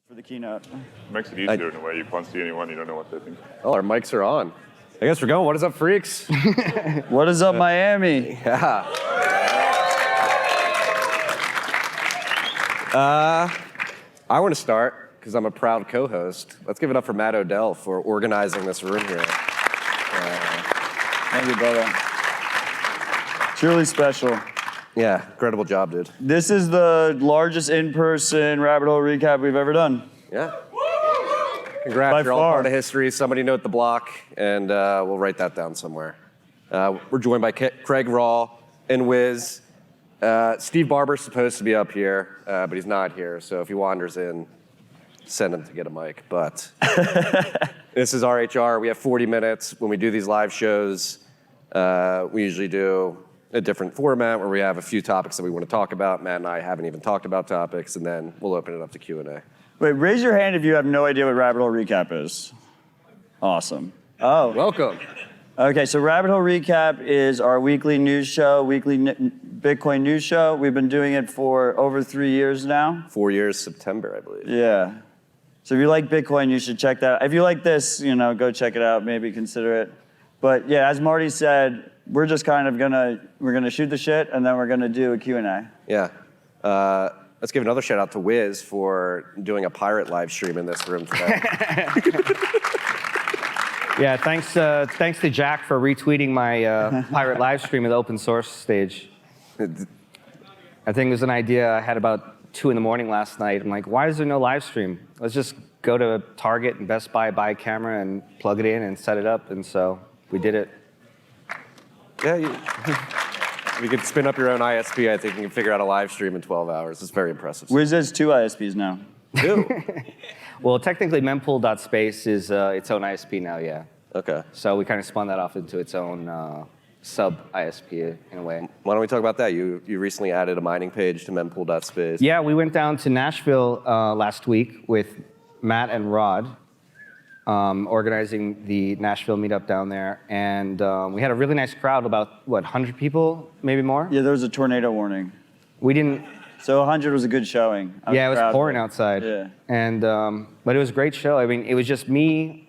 For the keynote. Makes it easier in a way. You can't see anyone. You don't know what they think. Oh, our mics are on. I guess we're going. What is up, freaks? What is up, Miami? Yeah. I want to start because I'm a proud co-host. Let's give it up for Matt Odell for organizing this room here. Thank you, brother. Truly special. Yeah, incredible job, dude. This is the largest in-person rabbit hole recap we've ever done. Yeah. Congrats, By you're all far. part of history. Somebody note the block, and we'll write that down somewhere. We're joined by Craig Raw and Wiz. Steve Barber's supposed to be up here, but he's not here. So if he wanders in, send him to get a mic. But this is RHR. We have 40 minutes. When we do these live shows, we usually do a different format where we have a few topics that we want to talk about. Matt and I haven't even talked about topics, and then we'll open it up to Q&A. Wait, raise your hand if you have no idea what rabbit hole recap is. Awesome. Oh. Welcome. Okay, so Rabbit Hole Recap is our weekly news show, Bitcoin news show. We've been doing it for over 3 years now. 4 years, September, I believe. Yeah. So if you like Bitcoin, you should check that out. If you like this, go check it out, maybe consider it. But yeah, as Marty said, we're just kind of we're gonna shoot the shit and then we're gonna do a Q&A. Yeah. Let's give another shout out to Wiz for doing a pirate live stream in this room today. Yeah, thanks to Jack for retweeting my pirate live stream at the open source stage. I think it was an idea I had about 2 in the morning last night. I'm like, why is there no live stream? Let's just go to Target and Best Buy, buy a camera and plug it in and set it up. And so we did it. Yeah, you could spin up your own ISP. I think you can figure out a live stream in 12 hours. It's very impressive. Wiz has 2 ISPs now. 2? Well, technically, Mpool.space is its own ISP now, yeah. Okay. So we kind of spun that off into its own sub-ISP in a way. Why don't we talk about that? You recently added a mining page to Mpool.space. Yeah, we went down to Nashville last week with Matt and Rod, organizing the Nashville meetup down there. And we had a really nice crowd, about, 100 people, maybe more? Yeah, there was a tornado warning. We didn't... So 100 was a good showing. Yeah, it was pouring outside. Yeah. And, but it was a great show. I mean, it was just me,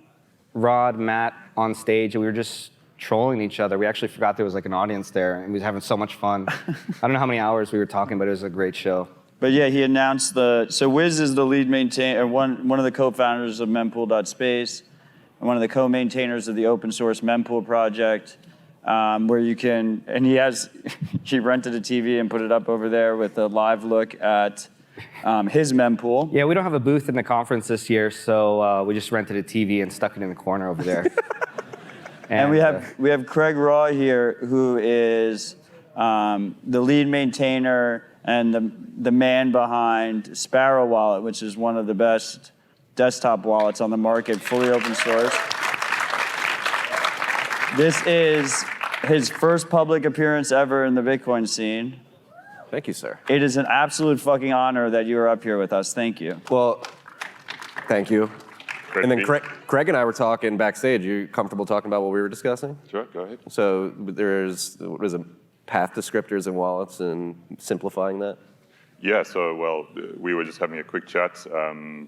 Rod, Matt on stage, and we were just trolling each other. We actually forgot there was like an audience there, and we was having so much fun. I don't know how many hours we were talking, but it was a great show. But yeah, he announced so Wiz is the lead maintainer, one of the co-founders of Mpool.space, and one of the co-maintainers of the open source Mpool project, where you can, and he rented a TV and put it up over there with a live look at his Mpool. Yeah, we don't have a booth in the conference this year, so we just rented a TV and stuck it in the corner over there. And we have Craig Raw here, who is the lead maintainer and the man behind Sparrow Wallet, which is one of the best desktop wallets on the market, fully open source. This is his first public appearance ever in the Bitcoin scene. Thank you, sir. It is an absolute fucking honor that you are up here with us. Thank you. Well, thank you. Great And to then be Craig and I were talking backstage. You comfortable talking about what we were discussing? Sure, go ahead. So there's, what is it, path descriptors and wallets and simplifying that? Yeah, so, we were just having a quick chat.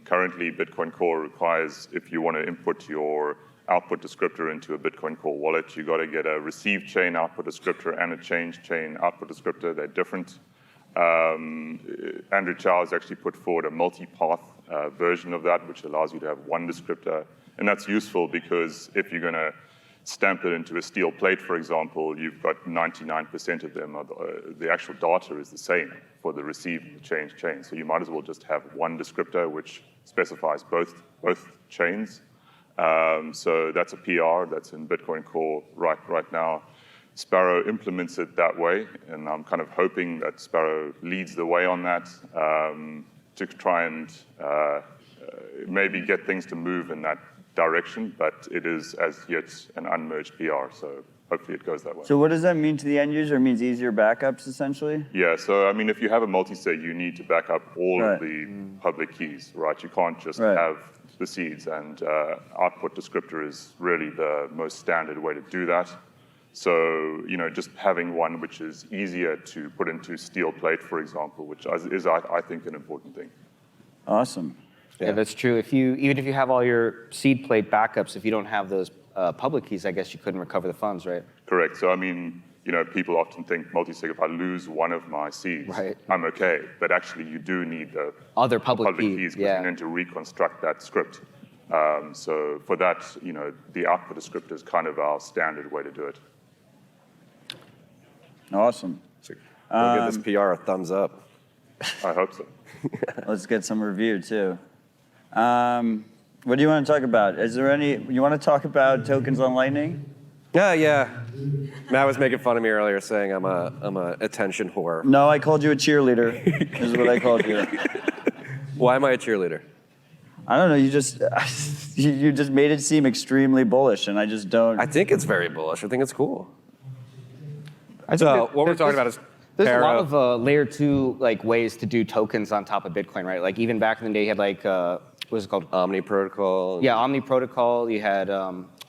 Currently, Bitcoin Core requires, if you want to input your output descriptor into a Bitcoin Core wallet, you got to get a receive chain output descriptor and a change chain output descriptor. They're different. Andrew Chow has actually put forward a multipath version of that, which allows you to have one descriptor. And that's useful because if you're going to stamp it into a steel plate, for example, you've got 99% of them, the actual data is the same for the receive and the change chain. So you might as well just have one descriptor which specifies both chains. So that's a PR that's in Bitcoin Core right now. Sparrow implements it that way, and I'm kind of hoping that Sparrow leads the way on that to try and maybe get things to move in that direction, but it is as yet an unmerged PR, so hopefully it goes that way. So what does that mean to the end user? It means easier backups, essentially? Yeah, so I mean, if you have a multi-sig, you need to back up all Right. of the public keys, right? You can't just Right. have the seeds, and output descriptor is really the most standard way to do that. So, just having one which is easier to put into steel plate, for example, which is, I think, an important thing. Awesome. Yeah, that's true. Even if you have all your seed plate backups, if you don't have those public keys, I guess you couldn't recover the funds, right? Correct. So I mean, people often think multi-sig, if I lose one of my seeds, Right. I'm okay. But actually, you do need the Other public keys because you need to reconstruct that script. So for that, the output of script is kind of our standard way to do it. Awesome. We'll give this PR a thumbs up. I hope so. Let's get some review too. What do you want to talk about? You want to talk about tokens on Lightning? Yeah. Matt was making fun of me earlier, saying I'm a attention whore. No, I called you a cheerleader, is what I called you. Why am I a cheerleader? I don't know, you just you just made it seem extremely bullish, and I just don't. I think it's very bullish. I think it's cool. I think So what we're talking about is there's a lot of layer 2 ways to do tokens on top of Bitcoin, right? Like even back in the day, you had what is it called? Omni Protocol. Yeah, Omni Protocol. You had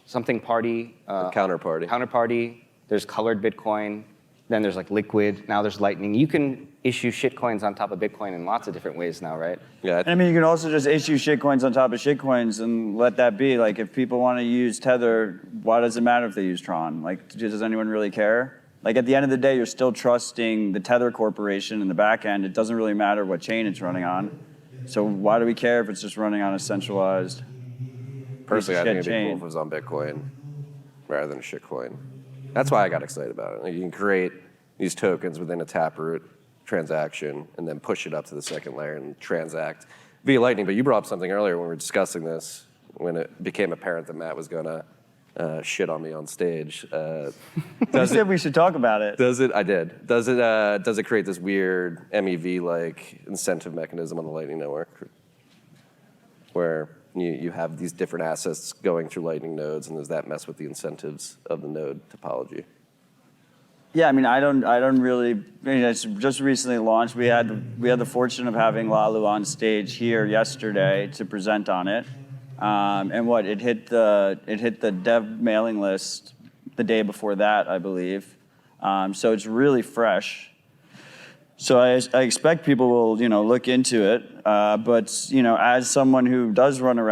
something party. Counterparty. There's colored Bitcoin. Then there's Liquid. Now there's Lightning. You can issue shitcoins on top of Bitcoin in lots of different ways now, right? Yeah. I mean, you can also just issue shitcoins on top of shitcoins and let that be. Like, if people want to use Tether, why does it matter if they use Tron? Like, does anyone really care? Like, at the end of the day, you're still trusting the Tether Corporation in the back end. It doesn't really matter what chain it's running on. So why do we care if it's just running on a centralized Personally, I think it'd be chain? cool if it was on Bitcoin rather than a shitcoin. That's why I got excited about it. Like, you can create these tokens within a Taproot transaction and then push it up to the second layer and transact via Lightning. But you brought up something earlier when we were discussing this, when it became apparent that Matt was going to shit on me on stage. You said we should talk about it. I did. Does it create this weird MEV-like incentive mechanism on the Lightning Network where you have these different assets going through Lightning nodes, and does that mess with the incentives of the node topology? Yeah, I mean, I don't really. I mean, it's just recently launched. We had the fortune of having Lalu on stage here yesterday to present on it, and it hit the dev mailing list the day before that, I believe. So it's really fresh. So I expect people will look into it, but as someone who does run a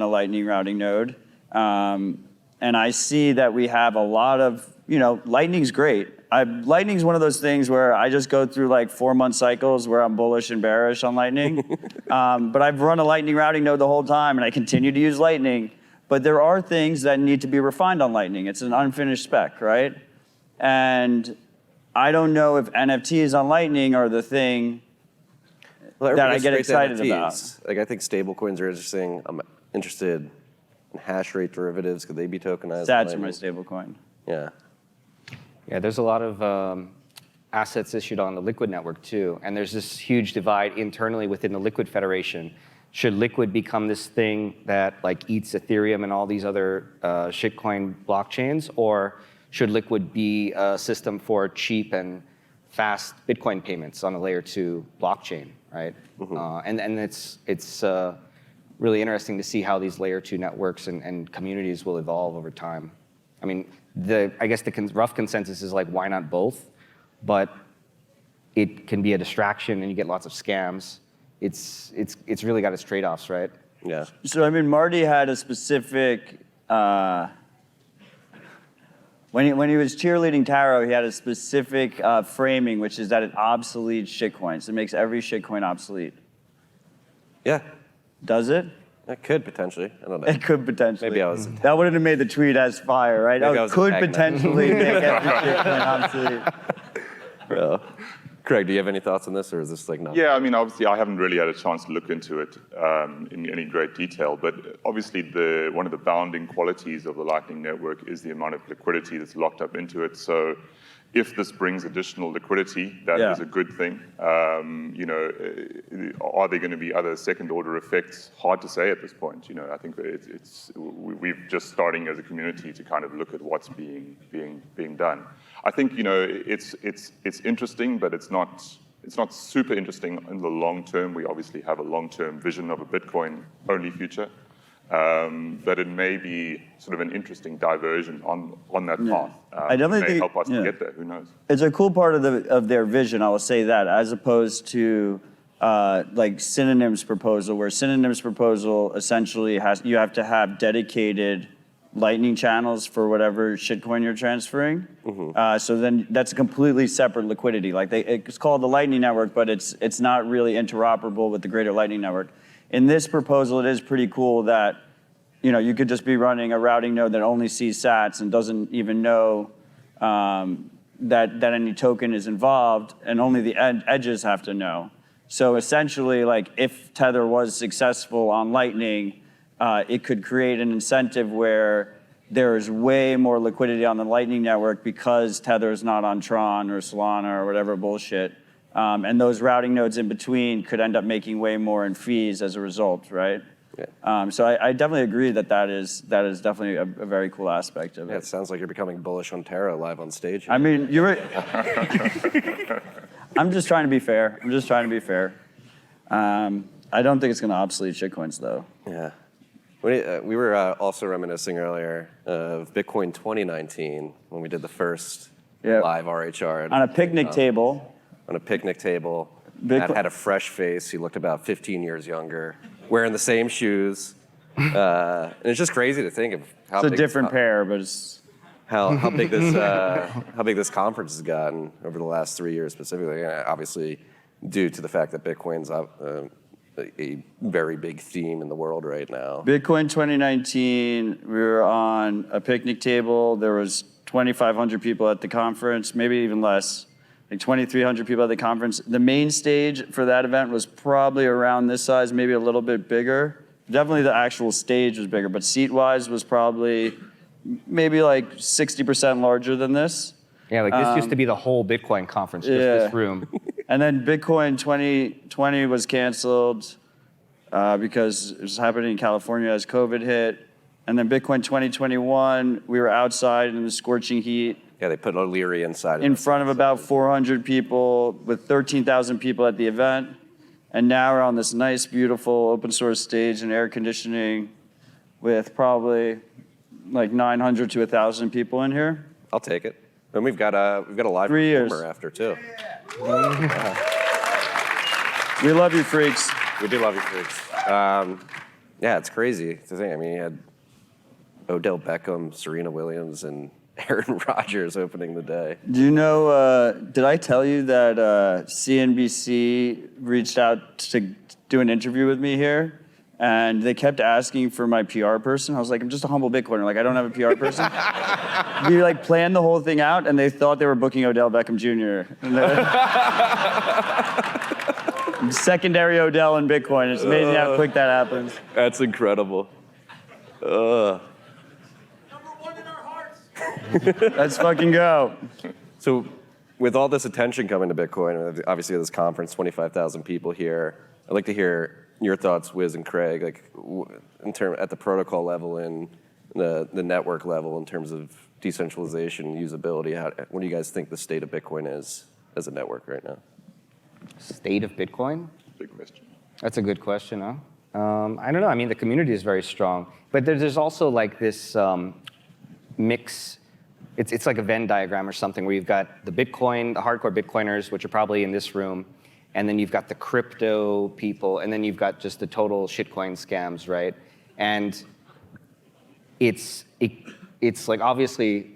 Lightning routing node, and I see that we have a lot of. Lightning's great. Lightning's one of those things where I just go through 4-month cycles where I'm bullish and bearish on Lightning. But I've run a Lightning routing node the whole time, and I continue to use Lightning. But there are things that need to be refined on Lightning. It's an unfinished spec, right? And I don't know if NFTs on Lightning are the thing that I get excited about. I think stablecoins are interesting. I'm interested in hash rate derivatives. Could they be tokenized? Sats are my stablecoin. Yeah. Yeah, there's a lot of assets issued on the Liquid network too, and there's this huge divide internally within the Liquid Federation. Should Liquid become this thing that eats Ethereum and all these other shitcoin blockchains, or should Liquid be a system for cheap and fast Bitcoin payments on a layer 2 blockchain, right? Mm-hmm. And it's really interesting to see how these layer 2 networks and communities will evolve over time. I mean, I guess the rough consensus is why not both? But it can be a distraction, and you get lots of scams. It's really got its trade-offs, right? Yeah. So I mean, Marty had a specific when he was cheerleading Taro, he had a specific framing, which is that it obsoletes shitcoins. It makes every shitcoin obsolete. Yeah. Does it? It could potentially. I don't know. It could potentially. Maybe I was. That wouldn't have made the tweet as fire, right? Maybe I Oh, was could a tag potentially make every shitcoin obsolete. Craig, do you have any thoughts on this, or is this not? Yeah, I mean, obviously, I haven't really had a chance to look into it in any great detail, but obviously, one of the bounding qualities of the Lightning Network is the amount of liquidity that's locked up into it. So, if this brings additional liquidity, that is a good thing. Are there going to be other second-order effects? Hard to say at this point. I think that we're just starting as a community to kind of look at what's being done. I think it's interesting, but it's not super interesting in the long term. We obviously have a long-term vision of a Bitcoin-only future. But it may be sort of an interesting diversion on that path. I definitely it may think help us to get there. Who knows? It's a cool part of their vision. I will say that, as opposed to like Synonyms proposal, where Synonyms proposal essentially you have to have dedicated Lightning channels for whatever shitcoin you're transferring. So then that's a completely separate liquidity. Like it's called the Lightning Network, but it's not really interoperable with the greater Lightning Network. In this proposal, it is pretty cool that you could just be running a routing node that only sees sats and doesn't even know that any token is involved, and only the edges have to know. So essentially, like if Tether was successful on Lightning, it could create an incentive where there's way more liquidity on the Lightning Network because Tether is not on Tron or Solana or whatever bullshit. And those routing nodes in between could end up making way more in fees as a result, right? Yeah. So I definitely agree that is definitely a very cool aspect of it. Yeah, it sounds like you're becoming bullish on Terra live on stage. I mean, you're. I'm just trying to be fair. I don't think it's going to obsolete shitcoins, though. Yeah. We were also reminiscing earlier of Bitcoin 2019 when we did the first live RHR. On a picnic table. On a picnic table. Matt had a fresh face. He looked about 15 years younger, wearing the same shoes. And it's just crazy to think of how it's a different pair, but it's how big this conference has gotten over the last 3 years specifically. And obviously, due to the fact that Bitcoin's a very big theme in the world right now. Bitcoin 2019, we were on a picnic table. There was 2,500 people at the conference, maybe even less, like 2,300 people at the conference. The main stage for that event was probably around this size, maybe a little bit bigger. Definitely the actual stage was bigger, but seat-wise was probably maybe like 60% larger than this. Yeah, like this used to be the whole Bitcoin conference, just this room. And then Bitcoin 2020 was canceled because it was happening in California as COVID hit. And then Bitcoin 2021, we were outside in the scorching heat. Yeah, they put O'Leary inside. In front of about 400 people with 13,000 people at the event. And now we're on this nice, beautiful open source stage and air conditioning with probably like 900 to 1,000 people in here. I'll take it. And we've got a live 3 years performer after too. Yeah. We love you, freaks. We do love you, freaks. Yeah, it's crazy to think. I mean, you had Odell Beckham, Serena Williams, and Aaron Rodgers opening the day. Do you know, did I tell you that CNBC reached out to do an interview with me here? And they kept asking for my PR person. I was like, I'm just a humble Bitcoiner. Like, I don't have a PR person. We like planned the whole thing out, and they thought they were booking Odell Beckham Jr. Secondary Odell in Bitcoin. It's amazing how quick that happens. That's incredible. Number one in our hearts. Let's fucking go. So with all this attention coming to Bitcoin, obviously this conference, 25,000 people here, I'd like to hear your thoughts, Wiz and Craig, like at the protocol level and the network level in terms of decentralization, usability. What do you guys think the state of Bitcoin is as a network right now? State of Bitcoin? Big question. That's a good question, huh? I don't know. I mean, the community is very strong, but there's also like this mix. It's like a Venn diagram or something where you've got the Bitcoin, the hardcore Bitcoiners, which are probably in this room, and then you've got the crypto people, and then you've got just the total shitcoin scams, right? And it's like obviously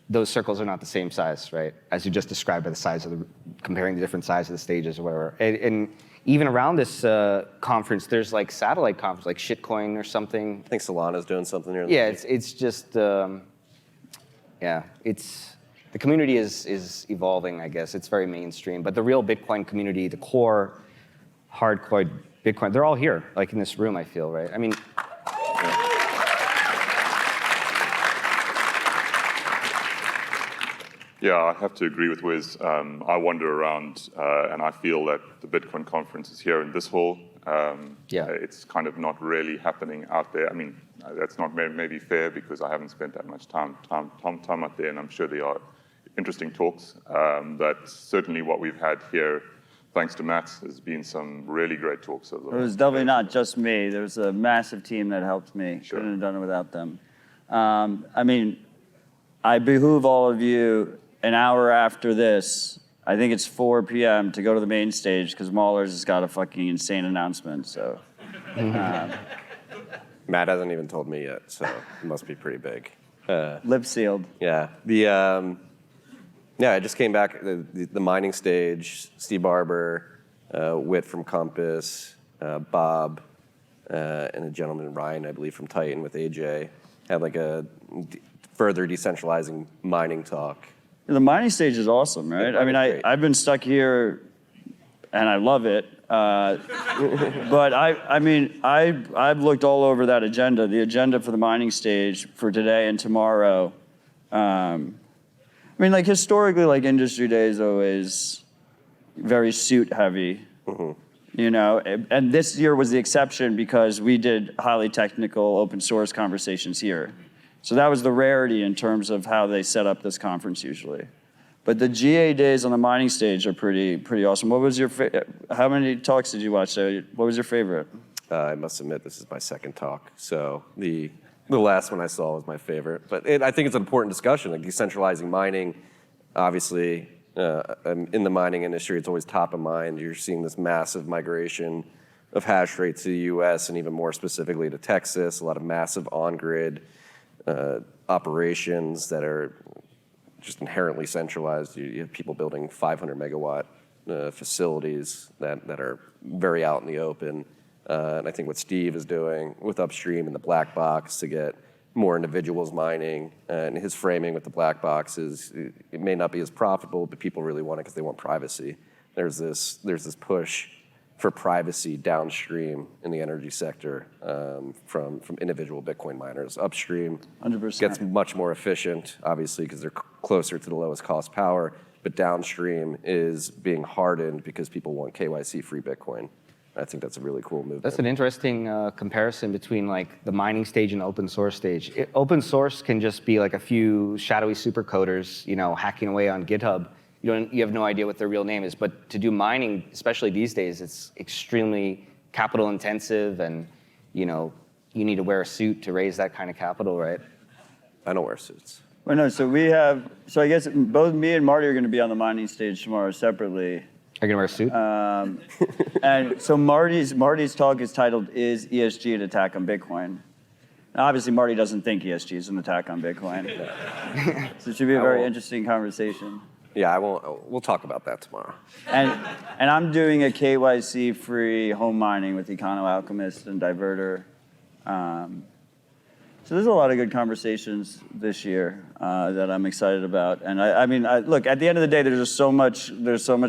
those circles are not the same size, right? As you just described by the size of comparing the different sizes of the stages or whatever. And even around this conference, there's like satellite conference, like Shitcoin or something. I think Solana's doing something here. Yeah, it's just, the community is evolving, I guess. It's very mainstream. But the real Bitcoin community, the core, hardcore Bitcoin, they're all here, like in this room, I feel, right? I mean, Yeah, I have to agree with Wiz. I wander around and I feel that the Bitcoin conference is here in this hall. It's kind of not really happening out there. I mean, that's not maybe fair because I haven't spent that much time out there, and I'm sure there are interesting talks. But certainly what we've had here, thanks to Matt, has been some really great talks. It was definitely not just me. There was a massive team that helped me. Sure. Couldn't have done it without them. I mean, I behoove all of you an hour after this I think it's 4 p.m. to go to the main stage because Mahler's has got a fucking insane announcement. So Matt hasn't even told me yet, so it must be pretty big. lip sealed. Yeah. I just came back. The mining stage. Steve Barber, Whit from Compass, Bob, and a gentleman Ryan, I believe, from Titan with AJ had like a further decentralizing mining talk. The mining stage is awesome, right? I mean, I've been stuck here, and I love it. But I've looked all over that agenda. The agenda for the mining stage for today and tomorrow. I mean, like historically, like industry day is always very suit heavy, you know. And this year was the exception because we did highly technical open source conversations here. So that was the rarity in terms of how they set up this conference usually. But the GA days on the mining stage are pretty awesome. What was your how many talks did you watch there? What was your favorite? I must admit, this is my second talk, so the last one I saw was my favorite. But I think it's an important discussion, like decentralizing mining. Obviously, in the mining industry, it's always top of mind. You're seeing this massive migration of hash rate to the US and even more specifically to Texas, a lot of massive on-grid operations that are just inherently centralized. You have people building 500 megawatt facilities that are very out in the open. And I think what Steve is doing with Upstream and the black box to get more individuals mining, and his framing with the black box is it may not be as profitable, but people really want it because they want privacy. There's this push for privacy downstream in the energy sector from individual Bitcoin miners. Upstream 100%. gets much more efficient, obviously, because they're closer to the lowest cost power, but downstream is being hardened because people want KYC-free Bitcoin. I think that's a really cool movement. That's an interesting comparison between like the mining stage and the open source stage. Open source can just be like a few shadowy supercoders, you know, hacking away on GitHub. You have no idea what their real name is. But to do mining, especially these days, it's extremely capital intensive, and you know, you need to wear a suit to raise that kind of capital, right? I don't wear suits. Well, no. So I guess both me and Marty are going to be on the mining stage tomorrow separately. Are you gonna wear a suit? And so Marty's talk is titled "Is ESG an attack on Bitcoin?" Now, obviously, Marty doesn't think ESG is an attack on Bitcoin. So it should be a very interesting conversation. Yeah, I won't. We'll talk about that tomorrow. And I'm doing a KYC-free home mining with Econo Alchemist and Diverter. So there's a lot of good conversations this year that I'm excited about. And I mean, look, at the end of the day, there's so much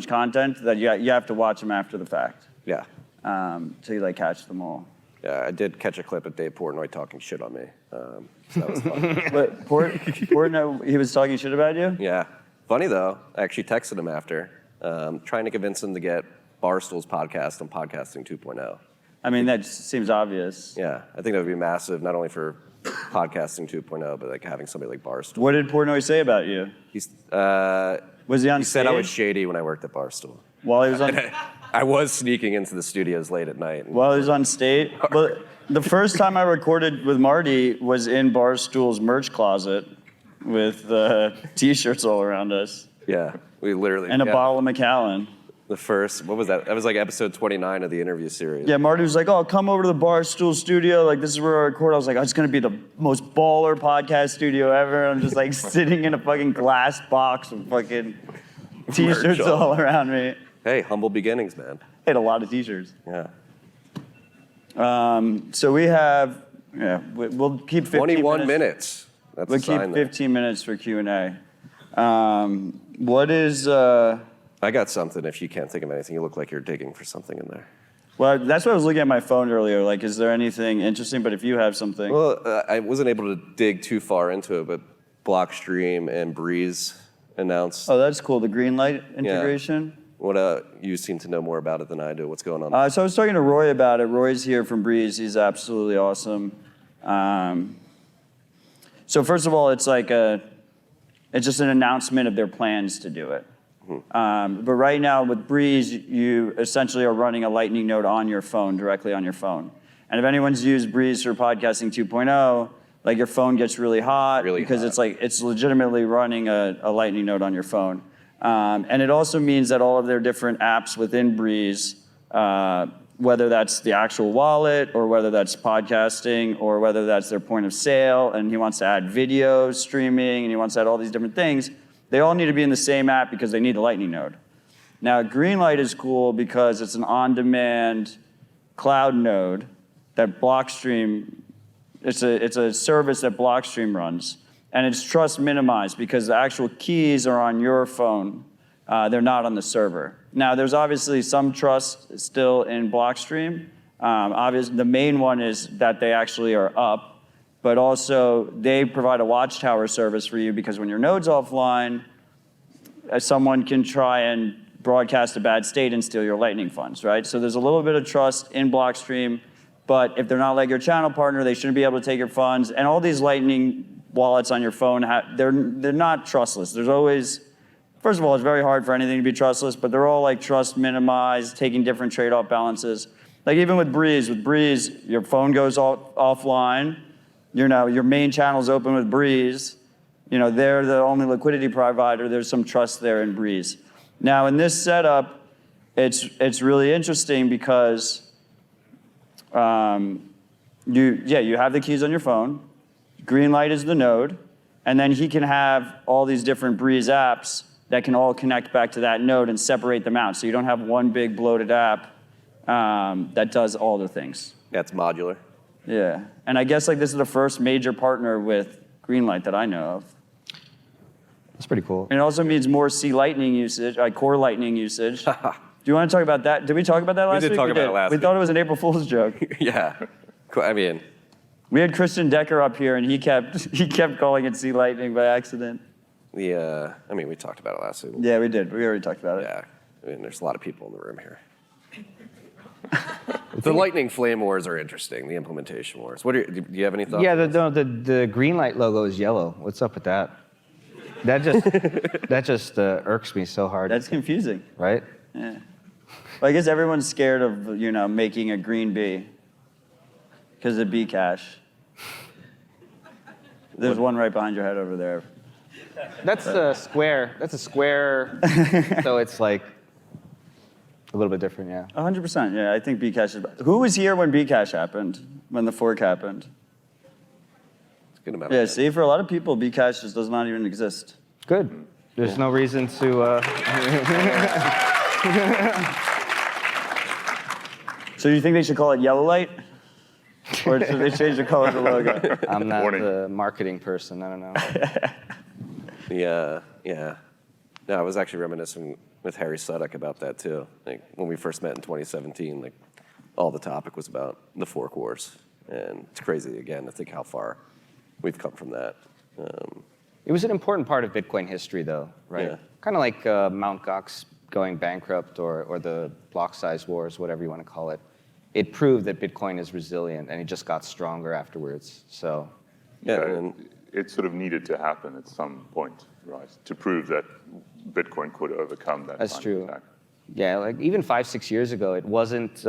content that you have to watch them after the fact. Yeah. So you like catch them all. Yeah, I did catch a clip of Dave Portnoy talking shit on me. So that was fun. But Portnoy, he was talking shit about you? Yeah. Funny though, I actually texted him after, trying to convince him to get Barstool's podcast on Podcasting 2.0. I mean, that seems obvious. Yeah, I think that would be massive, not only for Podcasting 2.0, but like having somebody like Barstool. What did Portnoy say about you? He's, Was he on he stage? said I was shady when I worked at Barstool. While he was on... I was sneaking into the studios late at night. While he was on stage? Well, the first time I recorded with Marty was in Barstool's merch closet with T-shirts all around us. Yeah, we literally... And a bottle of Macallan. The first, what was that? That was like episode 29 of the interview series. Yeah, Marty was like, oh, come over to the Barstool studio. Like, this is where I record. I was like, oh, it's going to be the most baller podcast studio ever. I'm just like sitting in a fucking glass box with fucking T-shirts all around me. Hey, humble beginnings, man. I had a lot of T-shirts. Yeah. So we have, we'll keep 15 21 minutes. That's We'll a sign keep there. 15 minutes for Q&A. What is... I got something. If you can't think of anything, you look like you're digging for something in there. Well, that's what I was looking at my phone earlier. Like, is there anything interesting? But if you have something... Well, I wasn't able to dig too far into it, but Blockstream and Breeze announced. Oh, that's cool. The Greenlight integration? Yeah. What you seem to know more about it than I do. What's going on? So I was talking to Roy about it. Roy's here from Breeze. He's absolutely awesome. So first of all, it's just an announcement of their plans to do it. But right now with Breeze, you essentially are running a Lightning node on your phone, directly on your phone. And if anyone's used Breeze for Podcasting 2.0, like your phone gets really hot because it's legitimately running a Lightning node on your phone. And it also means that all of their different apps within Breeze, whether that's the actual wallet or whether that's podcasting or whether that's their point of sale, and he wants to add video streaming and he wants to add all these different things, they all need to be in the same app because they need a Lightning node. Now, Greenlight is cool because it's an on-demand cloud node that Blockstream, it's a service that Blockstream runs. And it's trust minimized because the actual keys are on your phone. They're not on the server. Now, there's obviously some trust still in Blockstream. Obviously, the main one is that they actually are up, but also they provide a watchtower service for you because when your node's offline, someone can try and broadcast a bad state and steal your Lightning funds, right? So there's a little bit of trust in Blockstream, but if they're not like your channel partner, they shouldn't be able to take your funds. And all these Lightning wallets on your phone, they're not trustless. There's always, first of all, it's very hard for anything to be trustless, but they're all like trust minimized, taking different trade-off balances. Like even with Breeze, your phone goes offline, your main channel's open with Breeze, they're the only liquidity provider, there's some trust there in Breeze. Now in this setup, it's really interesting because you have the keys on your phone, Greenlight is the node, and then he can have all these different Breeze apps that can all connect back to that node and separate them out. So you don't have one big bloated app that does all the things. Yeah, it's modular. Yeah, and I guess this is the first major partner with Greenlight that I know of. That's pretty cool. And it also means more C Lightning usage, core Lightning usage. Do you want to talk about that? Did we talk about that last week? We did talk about it last week. We thought it was an April Fool's joke. Yeah, I mean, we had Christian Decker up here, and he kept calling it C Lightning by accident. we talked about it last week. Yeah, we did. We already talked about it. Yeah, there's a lot of people in the room here. The Lightning Flame Wars are interesting. The implementation wars. Do you have any thoughts? Yeah, the Greenlight logo is yellow. What's up with that? That just irks me so hard. That's confusing. Right? Yeah. Well, I guess everyone's scared of making a green B because of Bcash. There's one right behind your head over there. That's a square. That's a square. So it's like a little bit different, yeah. 100%. Yeah, I think Bcash is. Who was here when Bcash happened? When the fork happened? It's a good amount. Yeah. See, for a lot of people, Bcash just does not even exist. Good. There's no reason to. So you think they should call it Yellow Light? Or should they change the color of the logo? I'm not Warning. the marketing person. I don't know. Yeah. No, I was actually reminiscing with Harry Suddock about that too. When we first met in 2017, all the topic was about the fork wars, and it's crazy again to think how far we've come from that. It was an important part of Bitcoin history, though, right? Yeah. Kind of like Mt. Gox going bankrupt or the block size wars, whatever you want to call it. It proved that Bitcoin is resilient, and it just got stronger afterwards. So, Yeah, Yeah, and it sort of needed to happen at some point, right, to prove that Bitcoin could overcome that That's kind true. of attack. yeah, even 5-6 years ago, it wasn't.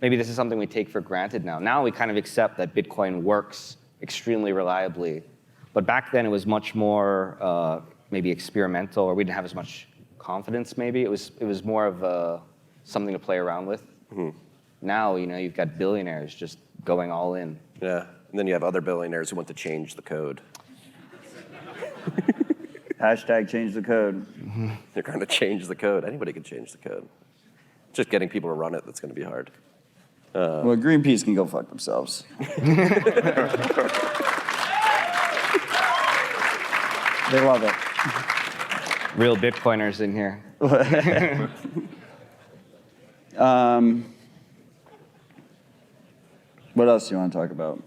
Maybe this is something we take for granted now. Now we kind of accept that Bitcoin works extremely reliably, but back then it was much more maybe experimental, or we didn't have as much confidence. Maybe it was more of something to play around with. Mm-hmm. Now, you've got billionaires just going all in. yeah, and then you have other billionaires who want to change the code. Hashtag change the code. They're going to change the code. Anybody can change the code. Just getting people to run it that's going to be hard. Well, Greenpeace can go fuck themselves. They love it. Real Bitcoiners in here. What else do you want to talk about?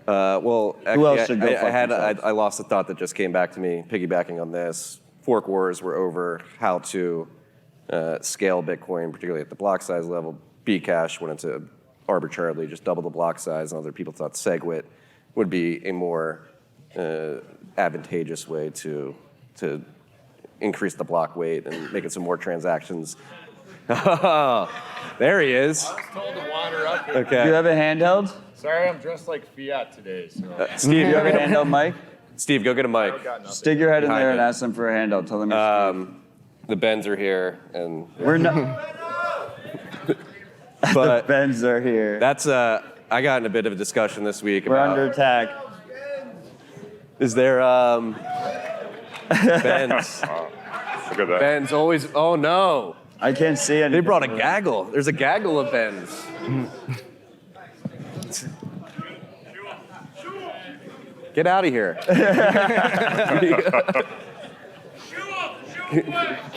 Well, Who else actually, should go fuck themselves? I lost a thought that just came back to me, piggybacking on this. Fork wars were over how to scale Bitcoin, particularly at the block size level. Bcash went into arbitrarily just double the block size, and other people thought SegWit would be a more advantageous way to increase the block weight and make it some more transactions. There he is. I was told to wander up here. Do you Okay. have a handheld? Sorry, I'm dressed like Fiat today. So. Steve, you have a handheld mic? Steve, go get a mic. Stick your head in Behind there and it. ask them for a handout. Tell them you're Steve. The Bens are here, and We're not. but Bens are here. that's I got in a bit of a discussion this week We're about under attack. is there Bens. Look at that. Bens always. Oh no, I can't see anything. they brought a gaggle. There's a gaggle of Bens. Get out of here.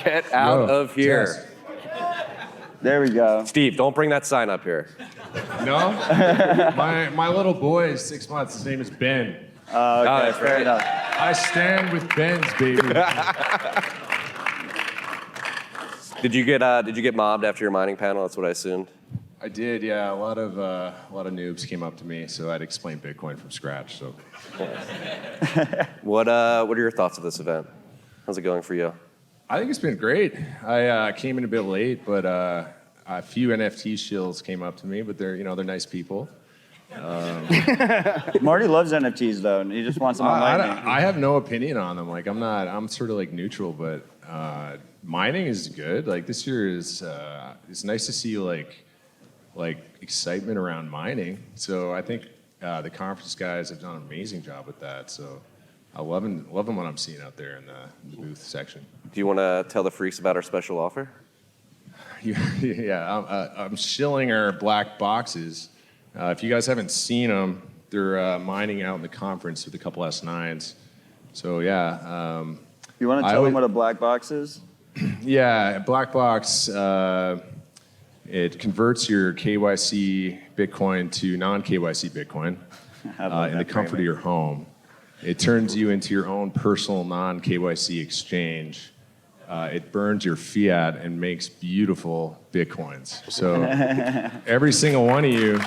Get out of here. There we go. Steve, don't bring that sign up here. No? my little boy is 6 months. His name is Ben. Okay, that's fair right. enough. I stand with Ben's, baby. Did you get mobbed after your mining panel? That's what I assumed. I did, yeah. A lot of noobs came up to me, so I'd explain Bitcoin from scratch. So What are your thoughts of this event? How's it going for you? I think it's been great. I came in a bit late, but a few NFT shills came up to me, but they're nice people. Marty loves NFTs though, and he just wants them on Lightning. I have no opinion on them. Like I'm sort of like neutral, but mining is good. Like this year is it's nice to see like excitement around mining. So I think the conference guys have done an amazing job with that. So I love them what I'm seeing out there in the booth section. Do you want to tell the freaks about our special offer? Yeah, I'm shilling our black boxes. If you guys haven't seen them, they're mining out in the conference with a couple S9s. So yeah. You want to tell them what a black box is? Yeah, black box. It converts your KYC Bitcoin to non-KYC Bitcoin in the comfort of your home. It turns you into your own personal non-KYC exchange. It burns your fiat and makes beautiful Bitcoins. So every single one of you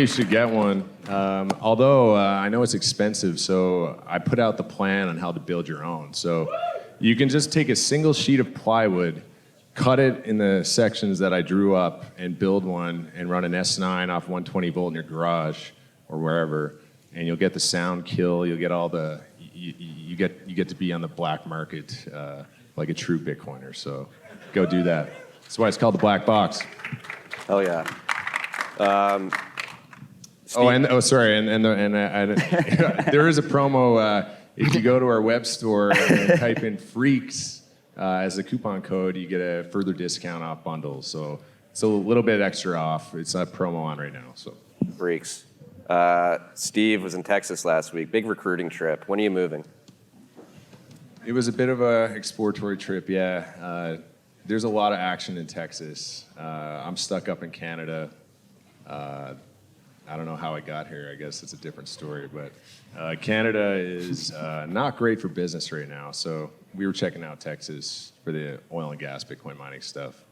should get one. Although I know it's expensive, so I put out the plan on how to build your own. So you can just take a single sheet of plywood, cut it in the sections that I drew up, and build one and run an S9 off 120 volt in your garage or wherever, and you'll get the sound kill. You'll get all the you get to be on the black market like a true Bitcoiner. So go do that. That's why it's called the black box. Oh yeah. Sorry, and there is a promo. If you go to our web store and type in "freaks" as a coupon code, you get a further discount off bundles. So it's a little bit extra off. It's a promo on right now. So Freaks. Steve was in Texas last week. Big recruiting trip. When are you moving? it was a bit of a exploratory trip. Yeah, there's a lot of action in Texas. I'm stuck up in Canada. I don't know how I got here. I guess it's a different story. But Canada is not great for business right now. So we were checking out Texas for the oil and gas Bitcoin mining stuff.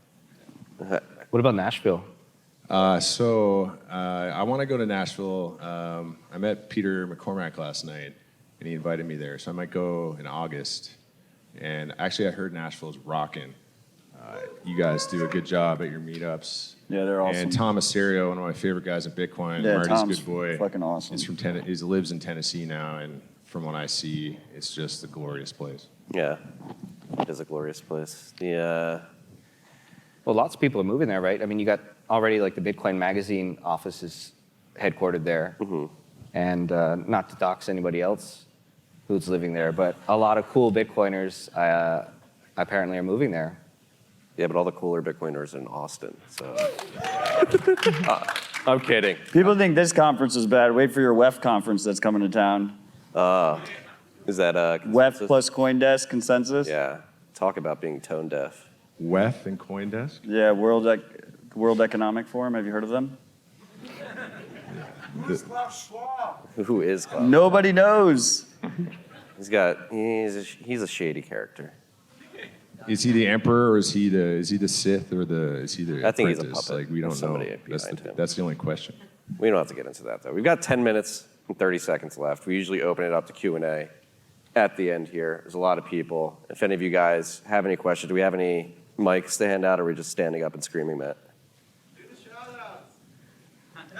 What about Nashville? I want to go to Nashville. I met Peter McCormack last night, and he invited me there. So I might go in August. And actually, I heard Nashville's rocking. You guys do a good job at your meetups. Yeah, they're awesome. And Tom Aserio, one of my favorite guys in Bitcoin, Yeah, Marty's Tom's good boy. fucking awesome. He's from he lives in Tennessee now, and from what I see, it's just a glorious place. Yeah, it is a glorious place. Well, lots of people are moving there, right? I mean, you got already like the Bitcoin magazine office is headquartered there. Mm-hmm. And not to dox anybody else who's living there, but a lot of cool Bitcoiners apparently are moving there. Yeah, but all the cooler Bitcoiners are in Austin, so. I'm kidding. People think this conference is bad. Wait for your WEF conference that's coming to town. Is that WEF plus CoinDesk consensus? Yeah, talk about being tone deaf. WEF and CoinDesk? Yeah, World Economic Forum. Have you heard of them? Who is Klaus? Nobody knows. He's a shady character. Is he the emperor, or is he the Sith, or is he the I think he's a apprentice? puppet. Like, we don't There's know. somebody behind him. That's the only question. We don't have to get into that, though. We've got 10 minutes and 30 seconds left. We usually open it up to Q&A at the end here. There's a lot of people. If any of you guys have any questions, do we have any mics to hand out, or are we just standing up and screaming, Matt? Do the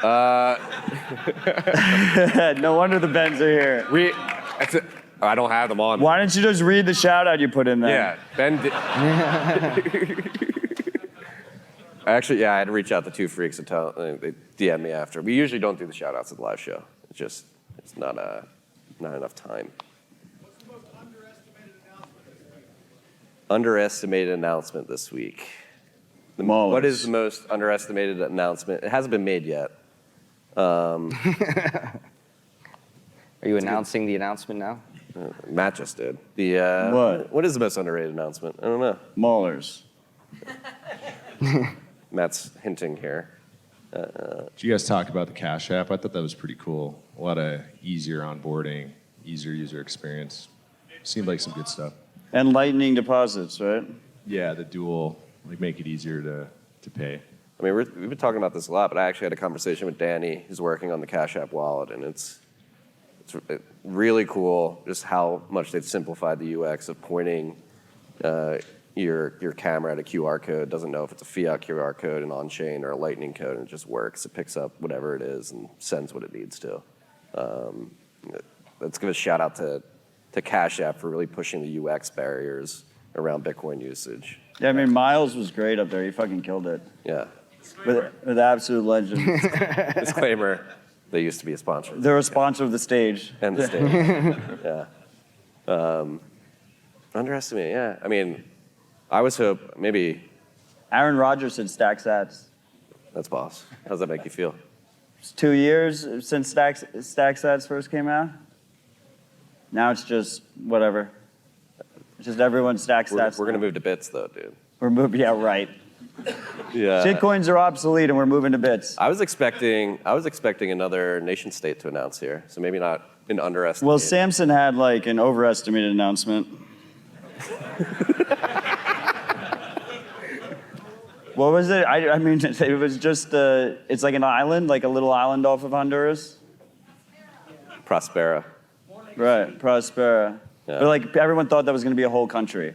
No wonder the Bens are here. I don't have them on. Why don't you just read the shout out you put in there? Yeah, Ben did. Actually, I had to reach out to two freaks and tell they DM me after. We usually don't do the shout outs at the live show. It's not enough time. What's the most underestimated announcement this week? Underestimated announcement this week. Maulers. What is the most underestimated announcement? It hasn't been made yet. Are you announcing the announcement now? Matt just did. What is the most underrated announcement? I don't know. Maulers. Matt's hinting here. Did you guys talk about the CashApp? I thought that was pretty cool. A lot of easier onboarding, easier user experience. Seemed like some good stuff. And lightning deposits, right? Yeah, the dual, make it easier to pay. I mean, we've been talking about this a lot, but I actually had a conversation with Danny, who's working on the CashApp wallet, and it's really cool just how much they've simplified the UX of pointing your camera at a QR code. Doesn't know if it's a fiat QR code, an on-chain, or a lightning code, and it just works. It picks up whatever it is and sends what it needs to. Let's give a shout out to CashApp for really pushing the UX barriers around Bitcoin usage. Yeah, I mean, Miles was great up there. He fucking killed it. Yeah. With absolute legend. Disclaimer, they used to be a sponsor. They're a sponsor of the stage. And the stage. Yeah. Underestimate, yeah. I mean, I was maybe. Aaron Rodgers said Stack Sats. That's boss. How does that make you feel? It's 2 years since Stack Sats first came out. Now it's just whatever. It's just everyone Stack Sats. We're going to move to bits, though, dude. We're moving, yeah, right. Yeah. Shitcoins are obsolete and we're moving to bits. I was expecting another nation state to announce here, so maybe not an underestimate. Well, Samson had like an overestimated announcement. What was it? I mean, it was just, it's like an island, like a little island off of Honduras. Prospera. Right, Prospera. Yeah. But like everyone thought that was going to be a whole country.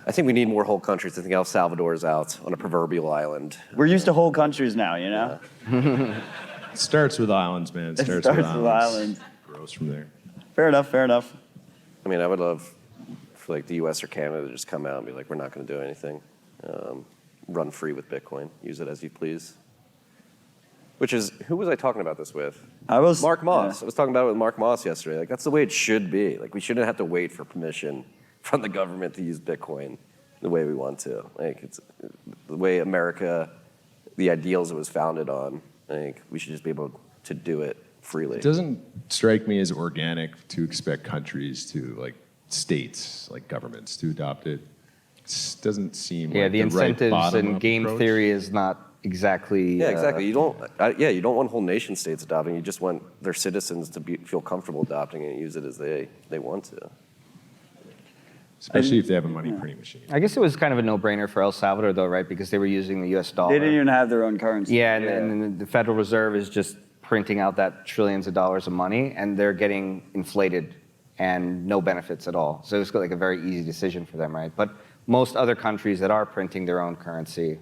I think we need more whole countries. I think El Salvador's out on a proverbial island. We're used to whole countries now, you know? It starts with islands, man. It starts with islands. Grows from there. Fair enough, fair enough. I mean, I would love for like the U.S. or Canada to just come out and be like, we're not going to do anything. Run free with Bitcoin. Use it as you please. Which is, who was I talking about this with? Mark Moss. Yeah. I was talking about it with Mark Moss yesterday. Like, that's the way it should be. Like, we shouldn't have to wait for permission from the government to use Bitcoin the way we want to. Like, it's the way America, the ideals it was founded on. I think we should just be able to do it freely. It doesn't strike me as organic to expect countries to, like states, like governments, to adopt it. It doesn't seem like the incentives right and game approach. theory is not exactly. Yeah, exactly. You don't want whole nation states adopting. You just want their citizens to feel comfortable adopting it and use it as they want to. Especially if they have a money printing machine. I guess it was kind of a no-brainer for El Salvador, though, right? Because they were using the U.S. dollar. They didn't even have their own currency. Yeah, and the Federal Reserve is just printing out that trillions of dollars of money, and they're getting inflated and no benefits at all. So it's like a very easy decision for them, right? But most other countries that are printing their own currency,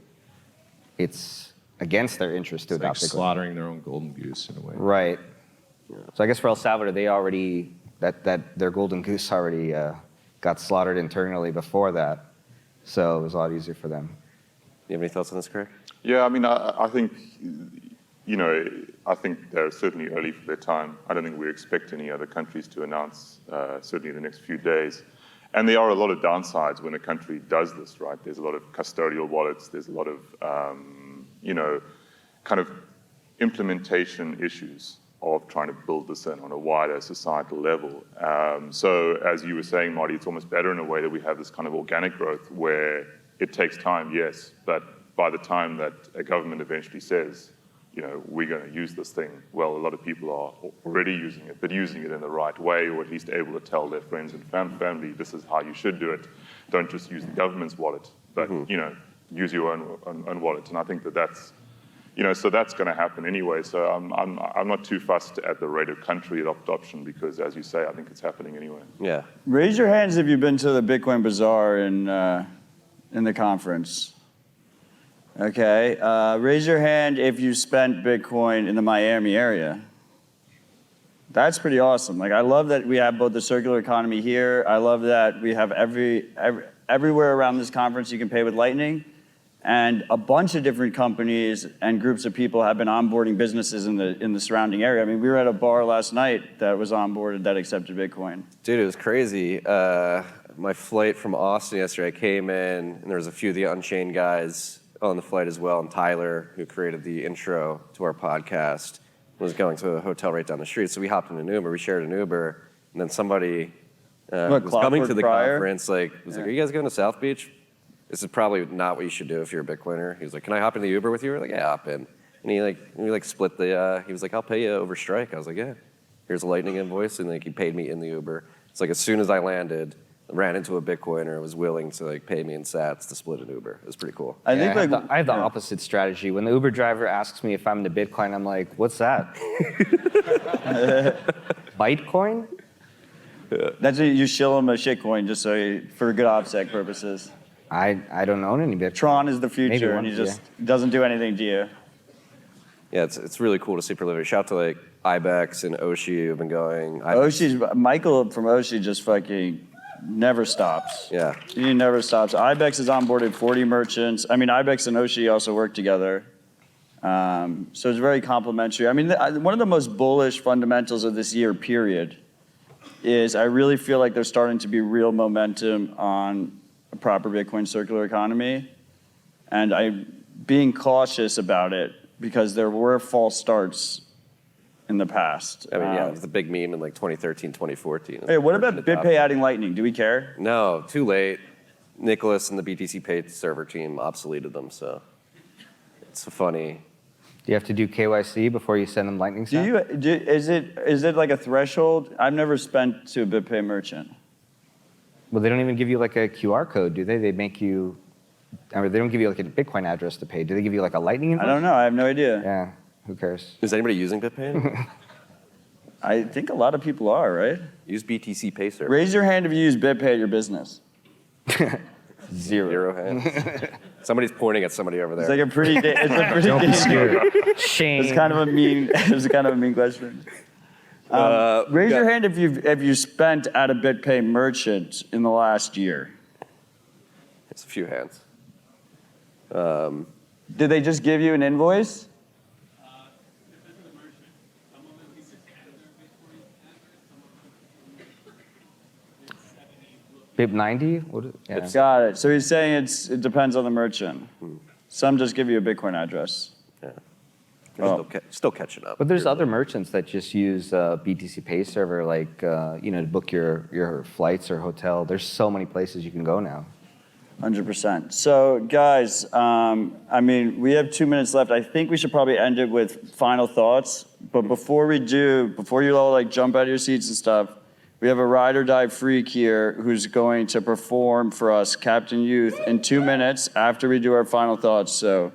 it's against their interest to It's like adopt Bitcoin. slaughtering their own golden goose in a way. Right. So I guess for El Salvador, they already that their golden goose already got slaughtered internally before that, so it was a lot easier for them. You have any thoughts on this, Craig? Yeah, I mean, I think, I think they're certainly early for their time. I don't think we expect any other countries to announce, certainly in the next few days. And there are a lot of downsides when a country does this, right? There's a lot of custodial wallets. There's a lot of, kind of implementation issues of trying to build this in on a wider societal level. So as you were saying, Marty, it's almost better in a way that we have this kind of organic growth where it takes time, yes, but by the time that a government eventually says, we're going to use this thing, well, a lot of people are already using it, but using it in the right way, or at least able to tell their friends and family, this is how you should do it. Don't just use the government's wallet, but, use your own wallet. And I think that's, so that's going to happen anyway. So I'm not too fussed at the rate of country adoption because, as you say, I think it's happening anyway. Yeah. Raise your hands if you've been to the Bitcoin Bazaar in the conference. Okay. Raise your hand if you spent Bitcoin in the Miami area. That's pretty awesome. Like, I love that we have both the circular economy here. I love that we have everywhere around this conference you can pay with Lightning. And a bunch of different companies and groups of people have been onboarding businesses in the surrounding area. I mean, we were at a bar last night that was onboarded that accepted Bitcoin. Dude, it was crazy. My flight from Austin yesterday, I came in, and there was a few of the Unchained guys on the flight as well, and Tyler, who created the intro to our podcast, was going to a hotel right down the street. So we hopped in an Uber, we shared an Uber, and then somebody was coming to the conference, was like, are you guys going to South Beach? This is probably not what you should do if you're a Bitcoiner. He was like, can I hop in the Uber with you? We're like, yeah, hop in. And we split the, he was like, I'll pay you over Strike. I was like, yeah, here's a Lightning invoice. And he paid me in the Uber. It's like as soon as I landed, I ran into a Bitcoiner, was willing to pay me in sats to split an Uber. It was pretty cool. I have the opposite strategy. When the Uber driver asks me if I'm into Bitcoin, I'm like, what's that? Bytecoin? That's you shill him a shitcoin just for good OPSEC purposes. I don't own any Bitcoin. Tron is the future, and he just doesn't do anything to you. Yeah, it's really cool to see proliferate. Shout out to Ibex and Oshi who've been going. Michael from Oshi just fucking never stops. Yeah. He never stops. Ibex has onboarded 40 merchants. I mean, Ibex and Oshi also work together. So it's very complementary. I mean, one of the most bullish fundamentals of this year, period, is I really feel like there's starting to be real momentum on a proper Bitcoin circular economy. And I'm being cautious about it because there were false starts in the past. I mean, it was the big meme in 2013, 2014. Hey, what about BitPay adding Lightning? Do we care? No, too late. Nicholas and the BTC Pay server team obsoleted them, so it's funny. Do you have to do KYC before you send them Lightning stuff? Is it like a threshold? I've never spent to a BitPay merchant. Well, they don't even give you a QR code, do they? They make you, or they don't give you a Bitcoin address to pay. Do they give you a Lightning invoice? I don't know. I have no idea. Yeah, who cares? Is anybody using BitPay? I think a lot of people are, right? Use BTC Pay server. Raise your hand if you use BitPay at your business. Zero hands. Somebody's pointing at somebody over there. It's like a pretty. Don't be scared. Shame. It's kind of a mean. It's kind of a mean question. Raise your hand if you spent at a BitPay merchant in the last year. It's a few hands. Did they just give you an invoice? BIP90? Yeah. Got it. So he's saying it depends on the merchant. Some just give you a Bitcoin address. Yeah. Oh. Still catching up. But there's other merchants that just use BTC Pay server, to book your flights or hotel. There's so many places you can go now. 100%. So guys, we have 2 minutes left. I think we should probably end it with final thoughts. But before you all jump out of your seats and stuff, we have a ride or die freak here who's going to perform for us, Captain Youth, in 2 minutes after we do our final thoughts. So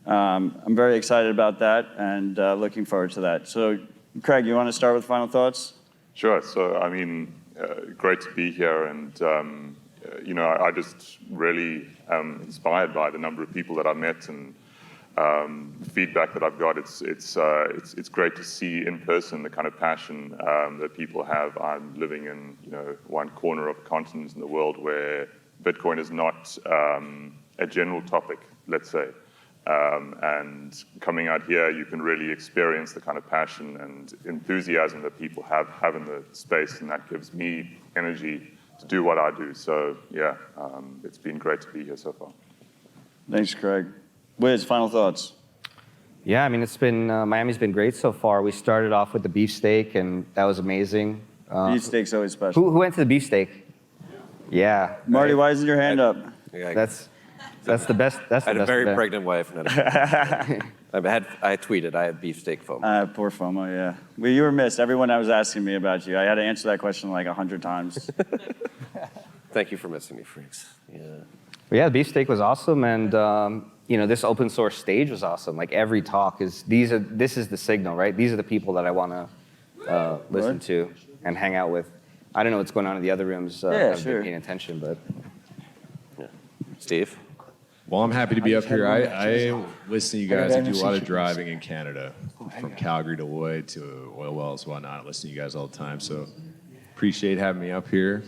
I'm very excited about that and looking forward to that. So Craig, you want to start with final thoughts? Sure. So, great to be here. And, I just really am inspired by the number of people that I met and feedback that I've got. It's great to see in person the kind of passion that people have. I'm living in one corner of a continent in the world where Bitcoin is not a general topic, let's say. And coming out here, you can really experience the kind of passion and enthusiasm that people have in the space, and that gives me energy to do what I do. So yeah, it's been great to be here so far. Thanks, Craig. Wiz, final thoughts? Yeah, it's been, Miami's been great so far. We started off with the beefsteak, and that was amazing. Beefsteak's always special. Who went to the beefsteak? Yeah. Marty, why isn't your hand up? That's the best. That's I had the a best very bet. pregnant wife. And I tweeted, I had beefsteak FOMO. Poor FOMO, yeah. Well, you were missed. Everyone was asking me about you. I had to answer that question 100 times. Thank you for missing me, freaks. Yeah. Yeah, the beefsteak was awesome, and this open source stage was awesome. Every talk this is the signal, right? These are the people that I want to listen to and hang out with. I don't know what's going on in the other rooms. I haven't been paying attention, but Yeah. Steve? Well, I'm happy to be up here. I listen to you guys. I do a lot of driving in Canada, from Calgary to Lloyd to oil wells, whatnot. I listen to you guys all the time, so appreciate having me up here.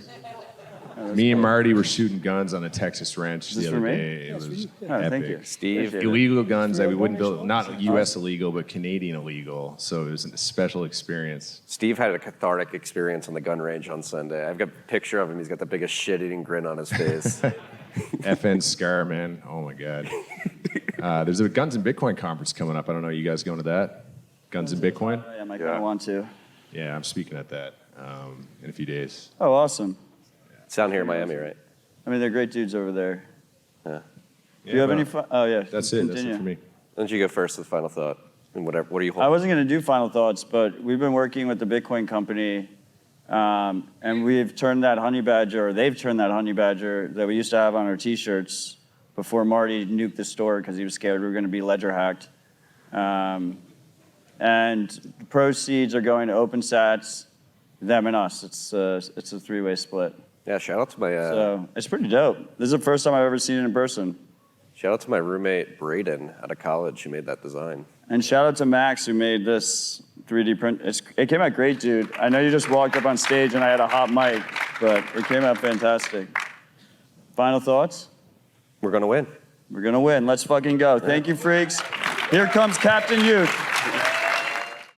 Me and Marty were shooting guns on a Texas ranch the other day. It was epic. Thank you. Steve. Appreciate it. Illegal guns that we wouldn't build, not U.S. illegal, but Canadian illegal. So it was a special experience. Steve had a cathartic experience on the gun range on Sunday. I've got a picture of him. He's got the biggest shit-eating grin on his face. FN Scar, man. Oh my God. There's a Guns and Bitcoin conference coming up. I don't know. You guys going to that? Guns and Bitcoin? I might kind of want to. Yeah, I'm speaking at that in a few days. Oh, awesome. It's down here in Miami, right? I mean, they're great dudes over there. Yeah. Do you have any Oh, yeah. That's it. That's it for me. Why don't you go first with final thought? And whatever. What are you I holding? wasn't going to do final thoughts, but we've been working with the Bitcoin company, and we've turned that honey badger, or they've turned that honey badger that we used to have on our T-shirts before Marty nuked the store because he was scared we were going to be ledger hacked. And the proceeds are going to OpenSats, them and us. It's a three-way split. Yeah, shout out to my So it's pretty dope. This is the first time I've ever seen it in person. shout out to my roommate Braden out of college who made that design. And shout out to Max who made this 3D print. It came out great, dude. I know you just walked up on stage and I had a hot mic, but it came out fantastic. Final thoughts? We're gonna win. We're gonna win. Let's fucking go. Thank you, freaks. Here comes Captain Youth.